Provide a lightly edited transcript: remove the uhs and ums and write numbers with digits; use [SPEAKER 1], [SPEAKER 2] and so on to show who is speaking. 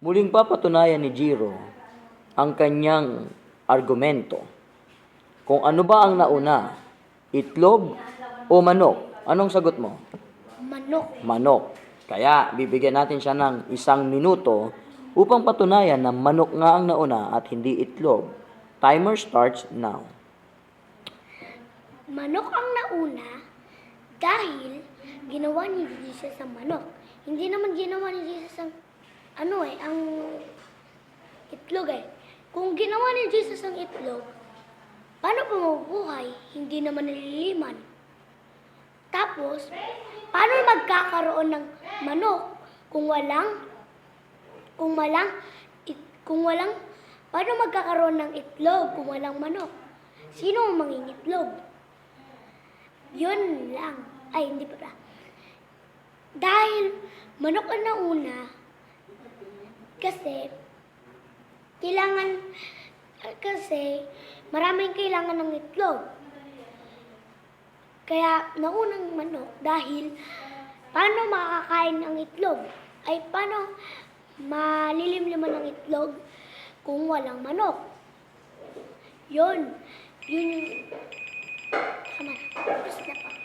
[SPEAKER 1] Muling papatunayan ni Jiro ang kanyang argumento. Kung ano ba ang nauna, itlog o manok? Anong sagot mo?
[SPEAKER 2] Manok.
[SPEAKER 1] Manok. Kaya bibigyan natin siya ng 1 minuto upang patunayan na manok nga ang nauna at hindi itlog. Timer starts now.
[SPEAKER 2] Manok ang nauna dahil ginawa ni Jesus ang manok. Hindi naman ginawa ni Jesus ang ang itlog eh. Kung ginawa ni Jesus ang itlog, paano pa mabubuhay? Hindi naman naliliman. Tapos, paano magkakaroon ng manok kung paano magkakaroon ng itlog kung walang manok? Sino ang mangingitlog? Yun lang. Ay, hindi pa. Dahil manok ang nauna, kasi maraming kailangan ng itlog. Kaya naunang manok dahil paano makakain ang itlog? Ay paano malilimliman ang itlog kung walang manok? Yun. Tama na. Tapos na pa.